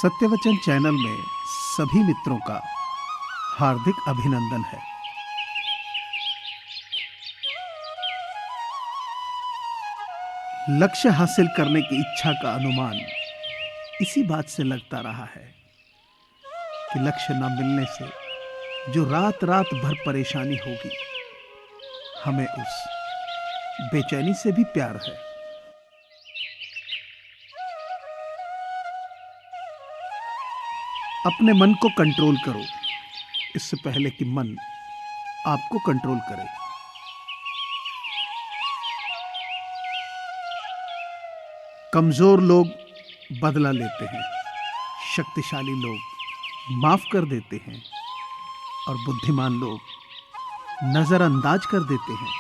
सत्यवचन channel में सभी मित्रों का हार्दिक अभिनंदन है। लक्ष्य हासिल करने की इच्छा का अनुमान इसी बात से लगता रहा है कि लक्ष्य न मिलने से जो रात रात भर परेशानी होगी, हमें उस बेचैनी से भी प्यार है। अपने मन को कंट्रोल करो इससे पहले कि मन आपको कंट्रोल करे। कमजोर लोग बदला लेते हैं, शक्तिशाली लोग माफ कर देते हैं और बुद्धिमान लोग नजरअंदाज कर देते हैं।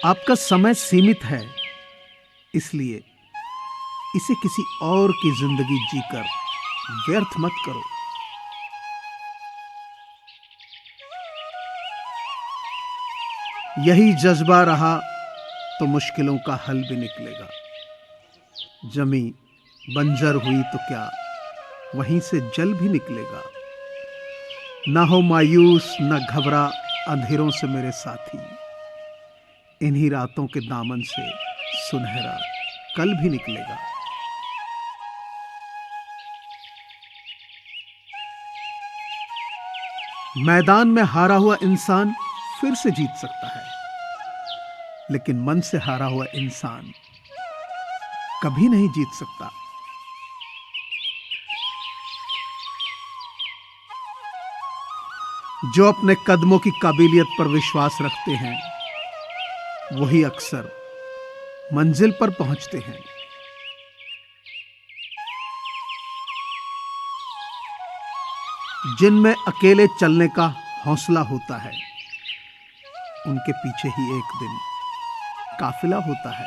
आपका समय सीमित है, इसलिए इसे किसी और की जिंदगी जीकर व्यर्थ मत करो। यही जज्बा रहा तो मुश्किलों का हल भी निकलेगा। जमी बंजर हुई तो क्या वहीं से जल भी निकलेगा। ना हो मायूस न घबरा अंधेरों से मेरे साथी, इन्हीं रातों के दामन से सुनहरा कल भी निकलेगा। मैदान में हारा हुआ इंसान फिर से जीत सकता है, लेकिन मन से हारा हुआ इंसान कभी नहीं जीत सकता। जो अपने कदमों की काबिलियत पर विश्वास रखते हैं, वही अक्सर मंजिल पर पहुंचते हैं। जिनमें अकेले चलने का हौसला होता है, उनके पीछे ही एक दिन काफिला होता है।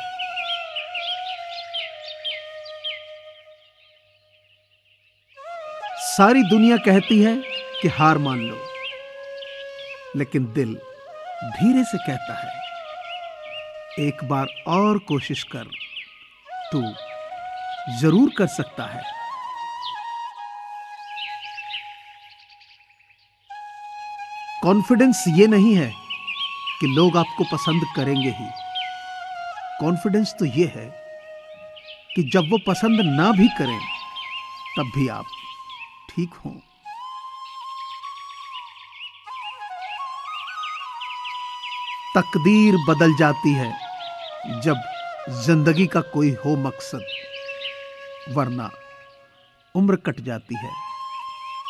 सारी दुनिया कहती है कि हार मान लो, लेकिन दिल धीरे से कहता है, एक बार और कोशिश कर, तू जरूर कर सकता है। कॉन्फिडेंस ये नहीं है कि लोग आपको पसंद करेंगे ही। कॉन्फिडेंस तो ये है कि जब वो पसंद ना भी करें, तब भी आप ठीक हों। तकदीर बदल जाती है जब जिंदगी का कोई हो मकसद, वरना उम्र कट जाती है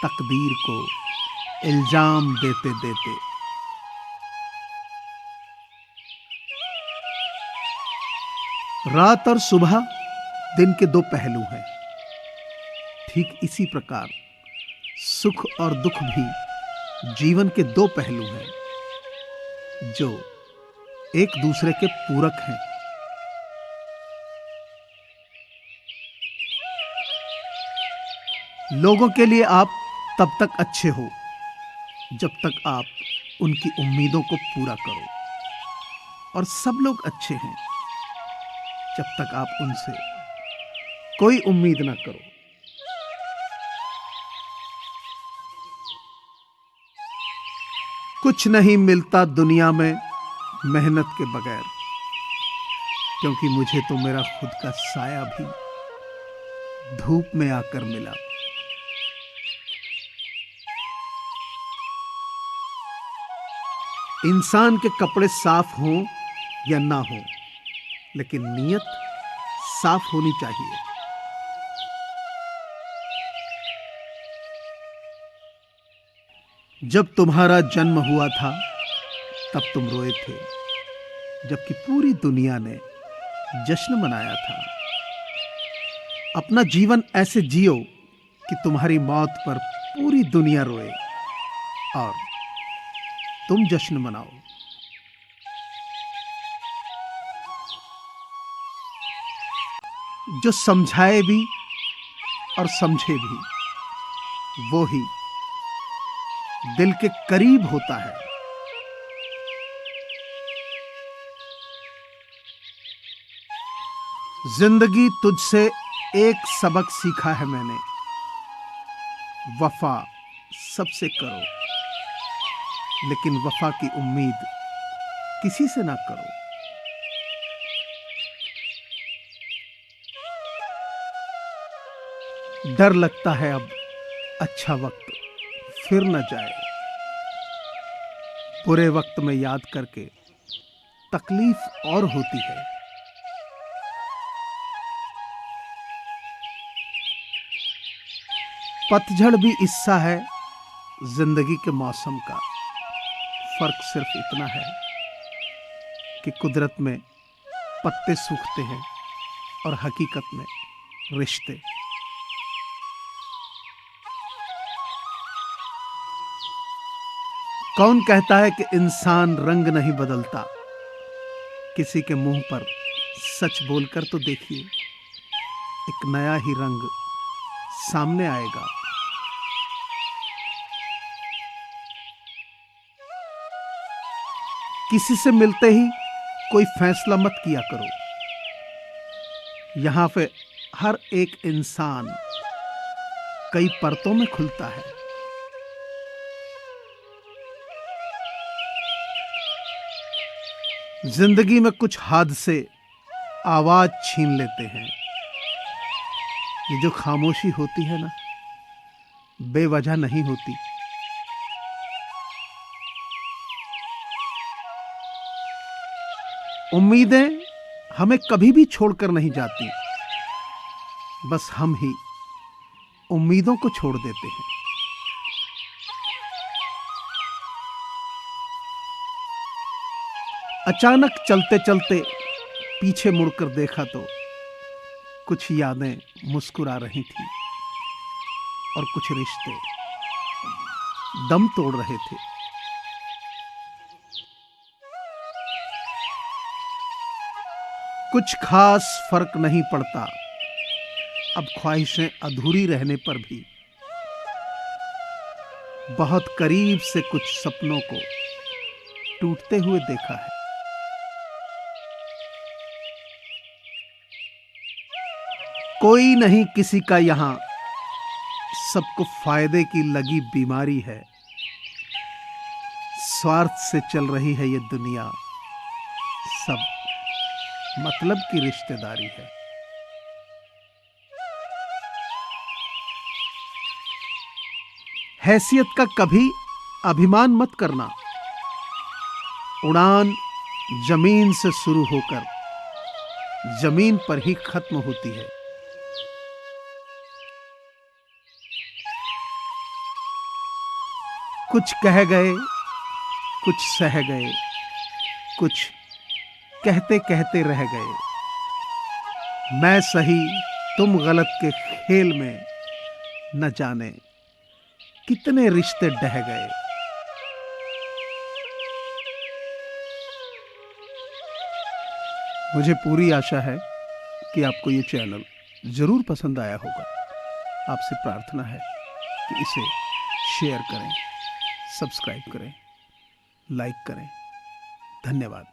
तकदीर को इल्जाम देते देते। रात और सुबह दिन के दो पहलू हैं। ठीक इसी प्रकार सुख और दुख भी जीवन के दो पहलू हैं, जो एक दूसरे के पूरक हैं। लोगों के लिए आप तब तक अच्छे हो जब तक आप उनकी उम्मीदों को पूरा करो, और सब लोग अच्छे हैं जब तक आप उनसे कोई उम्मीद ना करो। कुछ नहीं मिलता दुनिया में मेहनत के बगैर, क्योंकि मुझे तो मेरा खुद का साया भी धूप में आकर मिला। इंसान के कपड़े साफ हों या ना हो, लेकिन नीयत साफ होनी चाहिए। जब तुम्हारा जन्म हुआ था तब तुम रोए थे, जबकि पूरी दुनिया ने जश्न मनाया था। अपना जीवन ऐसे जियो कि तुम्हारी मौत पर पूरी दुनिया रोए और तुम जश्न मनाओ। जो समझाए भी और समझे भी, वो ही दिल के करीब होता है। जिंदगी तुझसे एक सबक सीखा है मैंने, वफा सबसे करो, लेकिन वफा की उम्मीद किसी से ना करो। डर लगता है अब अच्छा वक्त फिर न जाए, बुरे वक्त में याद करके तकलीफ और होती है। पतझड़ भी हिस्सा है जिंदगी के मौसम का, फर्क सिर्फ इतना है कि कुदरत में पत्ते सूखते हैं और हकीकत में रिश्ते। कौन कहता है कि इंसान रंग नहीं बदलता, किसी के मुंह पर सच बोलकर तो देखिए, एक नया ही रंग सामने आएगा। किसी से मिलते ही कोई फैसला मत किया करो, यहां पे हर एक इंसान कई परतों में खुलता है। जिंदगी में कुछ हादसे आवाज छीन लेते हैं, ये जो खामोशी होती है ना, बेवजह नहीं होती। उम्मीदें हमें कभी भी छोड़कर नहीं जाती, बस हम ही उम्मीदों को छोड़ देते हैं। अचानक चलते चलते पीछे मुड़कर देखा तो कुछ यादें मुस्कुरा रही थी और कुछ रिश्ते दम तोड़ रहे थे। कुछ खास फर्क नहीं पड़ता अब ख्वाहिशें अधूरी रहने पर भी, बहुत करीब से कुछ सपनों को टूटते हुए देखा है। कोई नहीं किसी का यहां, सबको फायदे की लगी बीमारी है। स्वार्थ से चल रही है ये दुनिया, सब मतलब की रिश्तेदारी है। हैसियत का कभी अभिमान मत करना, उड़ान जमीन से शुरू होकर जमीन पर ही खत्म होती है। कुछ कह गए, कुछ सह गए, कुछ कहते कहते रह गए। मैं सही तुम गलत के खेल में न जाने कितने रिश्ते ढह गए। मुझे पूरी आशा है कि आपको ये चैनल जरूर पसंद आया होगा। आपसे प्रार्थना है कि इसे शेयर करें, सब्सक्राइब करें, लाइक करें। धन्यवाद।